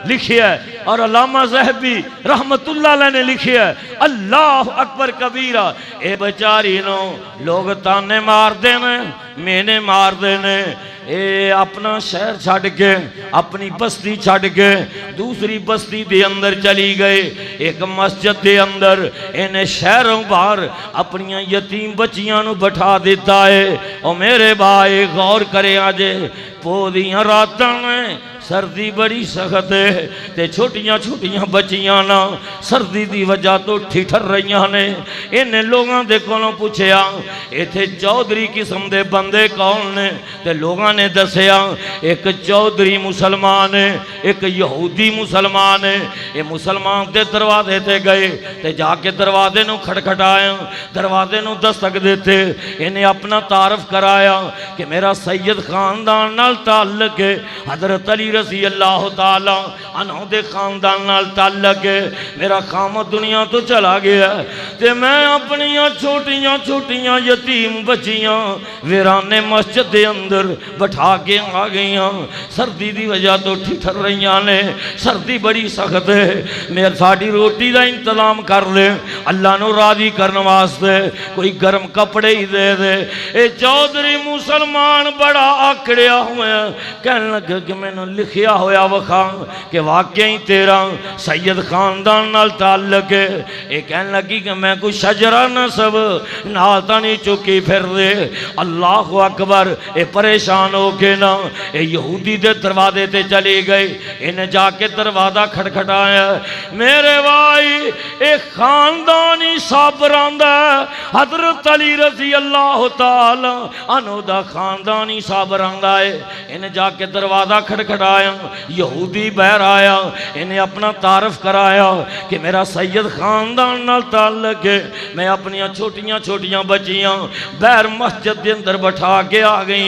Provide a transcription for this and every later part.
लिखिया है और अल्लामा ज़हबी रहमतुल्लाह अलैह ने लिखिया है अल्लाह अकबर कबीरा। ए बेचारी नो लोग ताने मार देने, मैंने मार देने। ए अपना शहर छड़ के अपनी बस्ती छड़ के दूसरी बस्ती दे अंदर चली गए। एक मस्जिद दे अंदर इन्हें शहरों बाहर अपनिया यतीम बच्चियां नू बैठा दिता है। और मेरे भाई गौर करे अजे पो दियां रातां में सर्दी बड़ी सख्त है ते छोटियां छोटियां बच्चियां ना सर्दी की वजह तो ठिठर रही ने। इन्हें लोगों के कोलों पूछया इत्थे चौधरी किस्म के बंदे कौन ने, ते लोगों ने दसिया एक चौधरी मुसलमान है, एक यहूदी मुसलमान है। ये मुसलमान के दरवाजे ते गए ते जाके दरवाजे नू खटखटाया, दरवाजे नू दस्तक देते। इन्हें अपना तारफ कराया कि मेरा सैयद खानदान नाल ताल्लुक है, हजरत अली रज़ी अल्लाह ताला अन्हु दे खानदान नाल ताल्लुक है। मेरा खामद दुनिया तो चला गया ते मैं अपनिया छोटियां छोटियां यतीम बच्चियां वीराने मस्जिद दे अंदर बैठा के आ गई। सर्दी की वजह तो ठिठर रही ने, सर्दी बड़ी सख्त है। मेरे साड़ी रोटी का इंतजाम कर ले, अल्लाह नू राजी करने वास्ते कोई गर्म कपड़े ही दे दे। ये चौधरी मुसलमान बड़ा आकड़िया हुआ कहने लगे कि मैंने लिखिया होया वखा कि वाकई तेरा सैयद खानदान नाल ताल्लुक है। ये कहने लगी कि मैं कोई शजरा नसब नाल तां नहीं चुकी फिर दे। अल्लाह अकबर। ये परेशान हो के ना ये यहूदी दे दरवाजे ते चले गए। इन्हें जाके दरवाजा खटखटाया। मेरे भाई ये खानदानी साबर आंदा हजरत अली रज़ी अल्लाह ताला अन्हु दा खानदानी साबर आंदा है। इन्हें जाके दरवाजा खटखटाया, यहूदी बहर आया। इन्हें अपना तारफ कराया कि मेरा सैयद खानदान नाल ताल्लुक है। मैं अपनिया छोटियां छोटियां बच्चियां बहर मस्जिद के अंदर बैठा के आ गई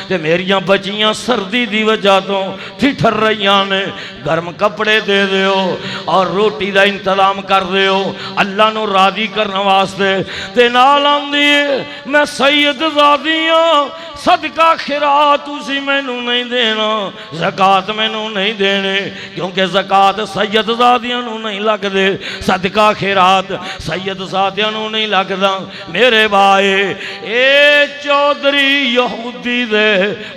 ते मेरिया बच्चियां सर्दी की वजह तो ठिठर रही ने। गर्म कपड़े दे दियो और रोटी का इंतजाम कर दियो अल्लाह नू राजी करने वास्ते। ते नाल आंदी मैं सैयद ज़ादियां सदका खिरात तुसी मैनू नहीं देना, ज़कात मैनू नहीं देने क्योंकि ज़कात सैयद ज़ादियां नू नहीं लगदे, सदका खिरात सैयद ज़ादियां नू नहीं लगदा। मेरे भाई ए चौधरी यहूदी दे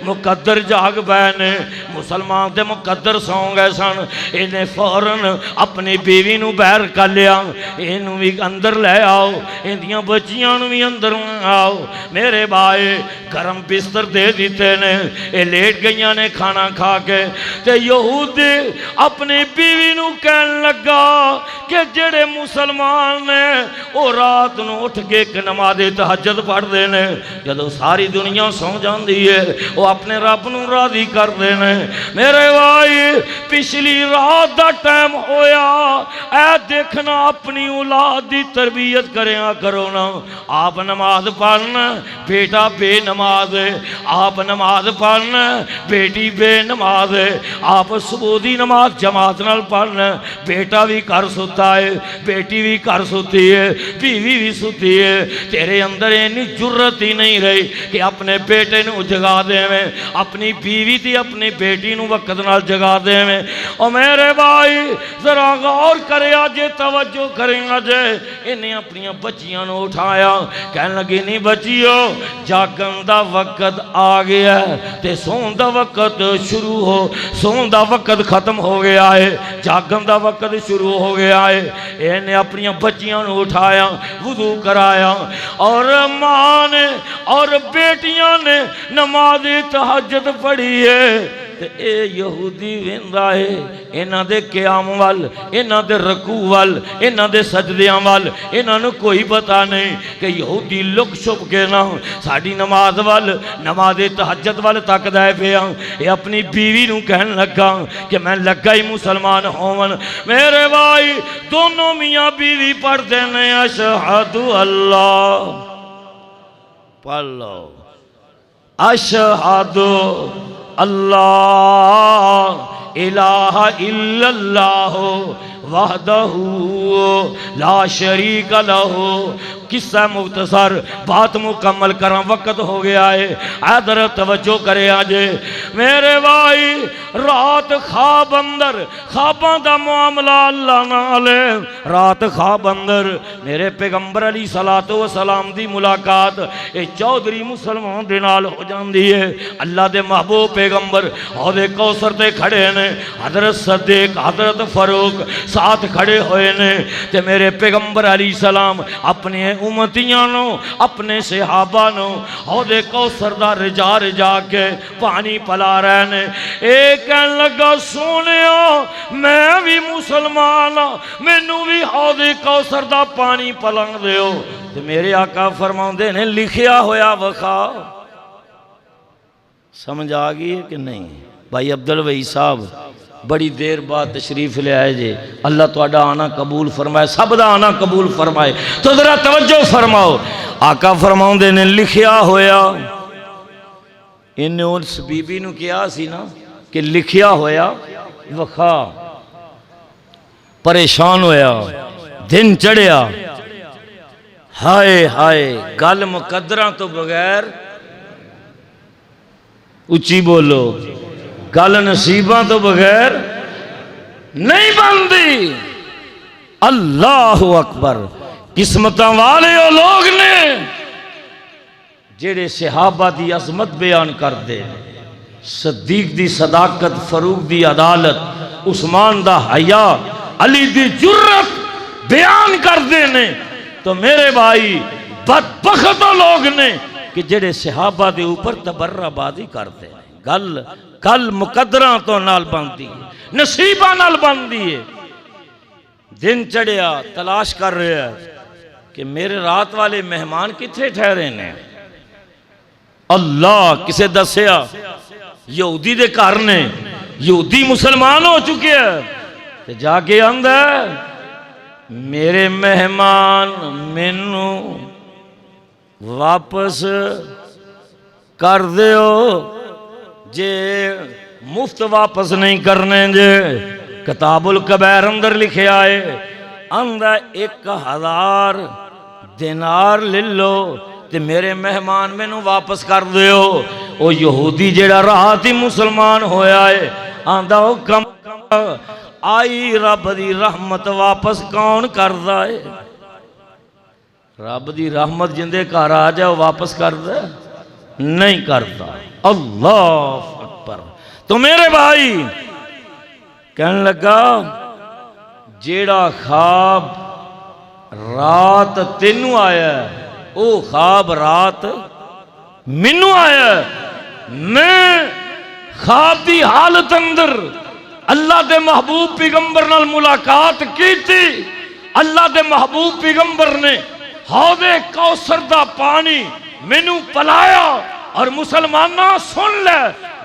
मुकद्दर जाग पए ने, मुसलमान दे मुकद्दर सौ गए सन। इन्हें फौरन अपनी बीवी नू बहर कर लिया, इनू भी अंदर ले आओ, इंदियां बच्चियां नू भी अंदर आओ। मेरे भाई गर्म बिस्तर दे दिते ने, ये लेट गई ने खाना खा के। ते यहूदी अपनी बीवी नू कहन लगा कि जेड़े मुसलमान ने वो रात नू उठ के एक नमाज़े तहज्जुद पढ़ते ने, जदों सारी दुनिया सौ जाती है वो अपने रब नू राजी करते ने। मेरे भाई पिछली रात का टाइम होया ऐ देखना अपनी औलाद की तरबियत करें करो ना। आप नमाज पढ़ना बेटा बेनमाज है, आप नमाज पढ़ना बेटी बेनमाज है, आप सुबह दी नमाज जमात नाल पढ़ना बेटा भी घर सुता है, बेटी भी घर सुती है, बीवी भी सुती है। तेरे अंदर इन्नी जुर्रत ही नहीं रही कि अपने बेटे नू जगा देवें, अपनी बीवी थी अपनी बेटी नू वक्त नाल जगा देवें। और मेरे भाई जरा गौर करे जे तवज्जो करेंगे जे इन्हें अपनिया बच्चियां नू उठाया। कहने लगी नहीं बच्चियो जागन दा वक्त आ गया ते सोन दा वक्त शुरू हो, सोन दा वक्त खत्म हो गया है, जागन दा वक्त शुरू हो गया है। इन्हें अपनिया बच्चियां नू उठाया, वुजू कराया और मां ने और बेटियां ने नमाज तहज्जुद पढ़ी है। ते ए यहूदी वेंदा है इन्हां दे क़याम वल, इन्हां दे रकू वल, इन्हां दे सजदियां वल। इन्हां नू कोई पता नहीं कि यहूदी लुक छुप के ना साड़ी नमाज वल, नमाज तहज्जुद वल तकदा है पिया। ये अपनी बीवी नू कहन लगा कि मैं लगा ही मुसलमान होवन। मेरे भाई दोनों मियाँ बीवी पढ़ते ने अशहदु अल्लाह, पढ़ लो अशहदु अल्लाह इलाहा इल्लल्लाह वहदहू ला शरीक लहू किस्सा मुख्तसर बात मुकम्मल करा, वक्त हो गया है। इधर तवज्जो करे आजे मेरे भाई, रात खाब अंदर, खाबा दा मामला अल्लाह नाल है। रात खाब अंदर मेरे पैगंबर अली सलातो व सलाम दी मुलाकात ये चौधरी मुसलमान दे नाल हो जाती है। अल्लाह दे महबूब पैगंबर औदे कौसर ते खड़े ने, हजरत सद्दीक हजरत फरूक साथ खड़े हुए ने, ते मेरे पैगंबर अली सलाम अपने उम्मतियां नो, अपने सहाबा नो औदे कौसर दा रिजा रिजा के पानी पिला रहे ने। एक कहन लगा सोने मैं भी मुसलमान हाँ, मैनू भी औदे कौसर दा पानी पिलान दिओ। ते मेरे आका फरमाउंदे ने लिखिया होया वखा। समझ आ गई है कि नहीं? भाई अब्दुल वही साहब बड़ी देर बाद तशरीफ ले आए जे, अल्लाह तुहाडा आना कबूल फरमाए, सब दा आना कबूल फरमाए। तो जरा तवज्जो फरमाओ, आका फरमाउंदे ने लिखिया होया। इन्हें उस बीबी नूं कहा सी ना कि लिखिया होया वखा। परेशान होया, दिन चढ़िया, हाय हाय गल मुकद्दरां तो बगैर, उच्ची बोलो, गल नसीबा तो बगैर नहीं बनती। अल्लाह अकबर। किस्मत वाले वो लोग ने जेड़े सहाबा की अजमत बयान करते, सद्दीक दी सदाकत, फरूक दी अदालत, उस्मान दा हया, अली दी जुर्रत बयान करते ने। तो मेरे भाई बदबख्त लोग ने कि जेड़े सहाबा दे ऊपर तबर्राबादी करते हैं। गल गल मुकद्दरा तो नाल बनती है, नसीबा नाल बनती है। दिन चढ़िया, तलाश कर रहे हैं कि मेरे रात वाले मेहमान किथे ठहरे ने। अल्लाह किसे दसिया यहूदी दे घर ने, यहूदी मुसलमान हो चुके हैं। ते जाके आंदा मेरे मेहमान मैनू वापस कर दियो, जे मुफ्त वापस नहीं करने जे। किताबुल कबैर अंदर लिखे आए, अंदर 1000 दिनार ले लो ते मेरे मेहमान मैनू वापस कर दियो। वो यहूदी जेड़ा रात ही मुसलमान होया है आंदा वो कम आई रब दी रहमत वापस कौन करदा है? रब दी रहमत जिंदे घर आ जाए वापस कर दे नहीं करता। अल्लाह अकबर। तो मेरे भाई कहने लगा जेड़ा ख्वाब रात तेनू आया वो ख्वाब रात मैनू आया। मैं ख्वाब की हालत अंदर अल्लाह दे महबूब पैगंबर नाल मुलाकात की थी। अल्लाह दे महबूब पैगंबर ने हौदे कौसर दा पानी मैनू पिलाया। और मुसलमाना सुन ले,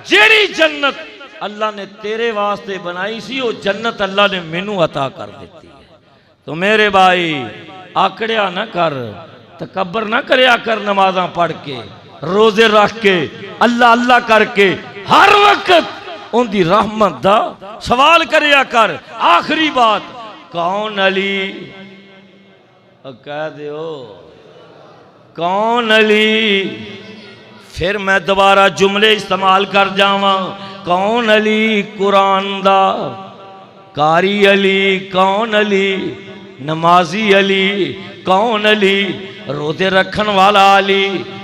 जेड़ी जन्नत अल्लाह ने तेरे वास्ते बनाई सी वो जन्नत अल्लाह ने मैनू अता कर देती है। तो मेरे भाई आकड़िया ना कर, तकबर ना करया कर, नमाज़ां पढ़ के, रोजे रख के, अल्लाह अल्लाह करके हर वक्त उनकी रहमत दा सवाल करया कर। आखिरी बात, कौन अली? कह दो कौन अली? फिर मैं दोबारा जुमले इस्तेमाल कर जावा। कौन अली? कुरान दा कारी अली। कौन अली? नमाजी अली। कौन अली? रोजे रखन वाला अली।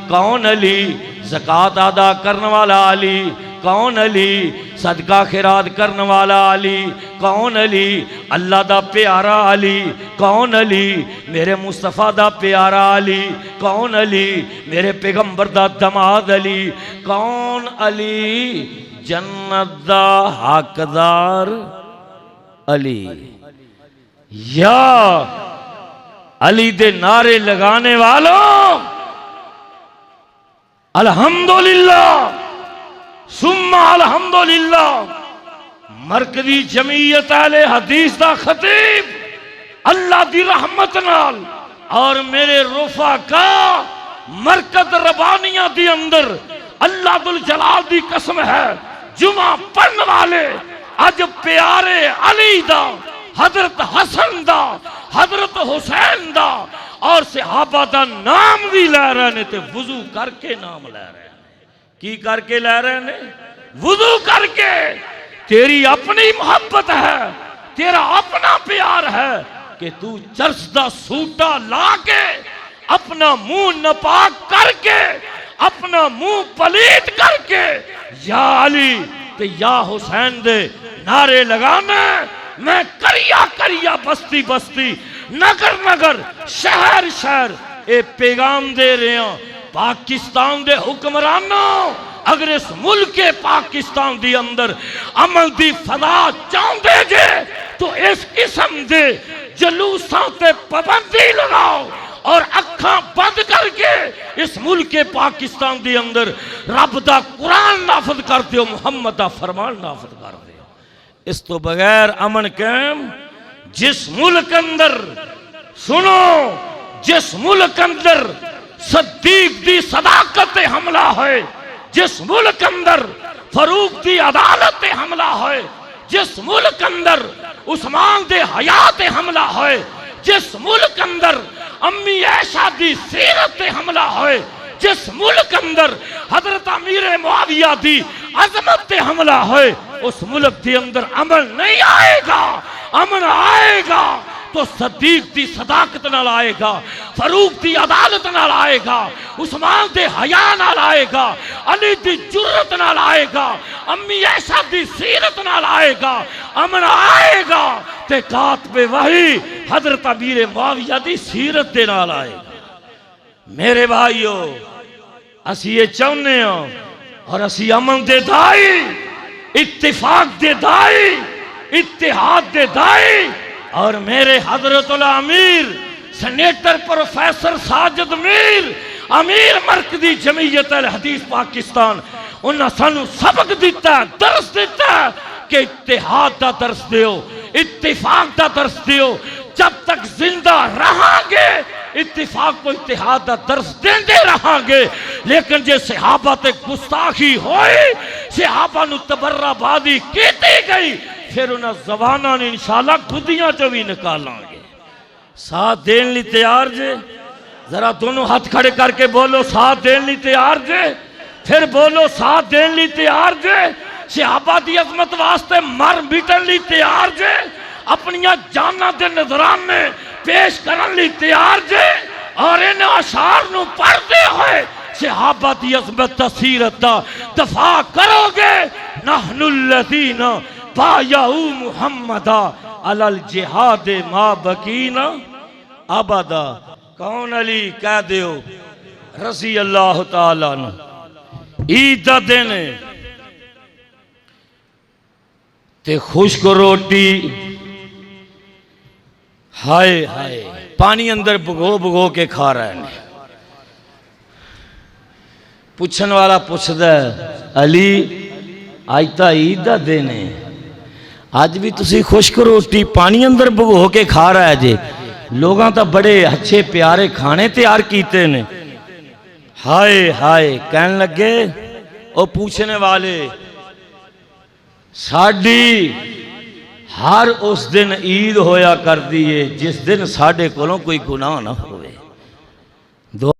कौन अली? ज़कात अदा करने वाला अली। कौन अली? सदका खिरात करने वाला अली। कौन अली? अल्लाह दा प्यारा अली। कौन अली? मेरे मुस्तफ़ा दा प्यारा अली। कौन अली? मेरे पैगंबर दा दमाद अली। कौन अली? जन्नत दा हकदार अली। या अली दे नारे लगाने वालों, अल्हम्दुलिल्लाह सुम्मा अल्हम्दुलिल्लाह। मरकजी जमीयत अहले हदीस दा खतीब अल्लाह दी रहमत नाल और मेरे रुफा का मरकज रबानिया दी अंदर अल्लाह दुल जलाल दी कसम है, जुमा पढ़ने वाले अज प्यारे अली दा, हजरत हसन दा, हजरत हुसैन दा और सहाबा दा नाम भी लै रहे ने ते वुजू करके नाम लै रहे ने। की करके लै रहे ने? वुजू करके। तेरी अपनी मोहब्बत है, तेरा अपना प्यार है कि तू चर्च दा सूटा ला के अपना मुंह नपाक करके अपना मुंह पलीत करके या अली ते या हुसैन दे नारे लगाना। मैं करिया करिया बस्ती बस्ती नगर नगर शहर शहर ए पैगाम दे रहे हैं पाकिस्तान दे हुक्मरानों, अगर इस मुल्क के पाकिस्तान दी अंदर अमल दी फदा चाहते जे तो इस किस्म दे जलूसां ते पाबंदी लगाओ और अखा बंद करके इस मुल्क के पाकिस्तान के अंदर रब दा कुरान नाफज कर दो, मुहम्मद दा फरमान नाफज कर दो। इस तो बगैर अमन कायम। जिस मुल्क अंदर सुनो, जिस मुल्क अंदर सद्दीक दी सदाकत ते हमला है, जिस मुल्क अंदर फरूक दी अदालत ते हमला है, जिस मुल्क अंदर उस्मान दे हया ते हमला है, जिस मुल्क अंदर अम्मी ऐशा दी सीरत ते हमला है, जिस मुल्क अंदर हजरत अमीर मुआविया दी अजमत ते हमला है, उस मुल्क के अंदर अमल नहीं आएगा। अमन आएगा तो सदीक दी सदाकत नाल आएगा, फरूक दी अदालत नाल आएगा, उस्मान दे हया नाल आएगा, अली दी जुर्रत नाल आएगा, अम्मी ऐशा दी सीरत नाल आएगा। अमन आएगा ते कातबे वही हजरत अमीर मुआविया दी सीरत दे नाल आएगा। मेरे भाइयों, असी ये चाहते हैं और असी अमन दे दाई, इत्तिफाक दे दाई, इत्तिहाद दे दाई। और मेरे हजरतुल अमीर सेनेटर प्रोफेसर साजिद मीर अमीर मरकजी जमीयत अल हदीस पाकिस्तान, उन्हें सानू सबक दिता, दर्स दिता कि इत्तिहाद का दर्स दियो, इत्तिफाक का दर्स दियो। जब तक जिंदा रहांगे इत्तिफाक को इत्तिहाद का दर्स देंदे रहांगे। लेकिन जे सहाबा ते गुस्ताखी होई, सहाबा नू तबर्राबादी की गई, फिर उन्हें जबाना ने इंशाअल्लाह खुदियां चो भी निकालांगे। साथ देने लिए तैयार जे? जरा दोनों हाथ खड़े करके बोलो साथ देने लिए तैयार जे? फिर बोलो साथ देने लिए तैयार जे? सहाबा दी अजमत वास्ते मर मिटन लिए तैयार जे? अपनिया जाना दे नजराने पेश करने लिए तैयार जे? और इन अशार नू पढ़ते हुए सहाबा दी अजमत तसीरत दा दफा करोगे। नहनुल्लज़ीना बायाऊ मुहम्मदा अलल जिहाद मा बकीना अबदा। कौन अली कह दियो रज़ी अल्लाह तआला अन्हु। ईद दा दिन ते खुश्क रोटी, हाय हाय पानी अंदर भगो भगो के खा रहे हैं। पूछन वाला पूछदा अली आज तो ईद दा दिन है, अज भी तुसी खुश्क रोटी पानी अंदर भगो के खा रहा है जे? लोगों तो बड़े अच्छे प्यारे खाने तैयार किए ने। हाय हाय कहन लगे ओ पूछने वाले, साडी हर उस दिन ईद होया कर दी है जिस दिन साडे कोलों कोई गुनाह ना होवे।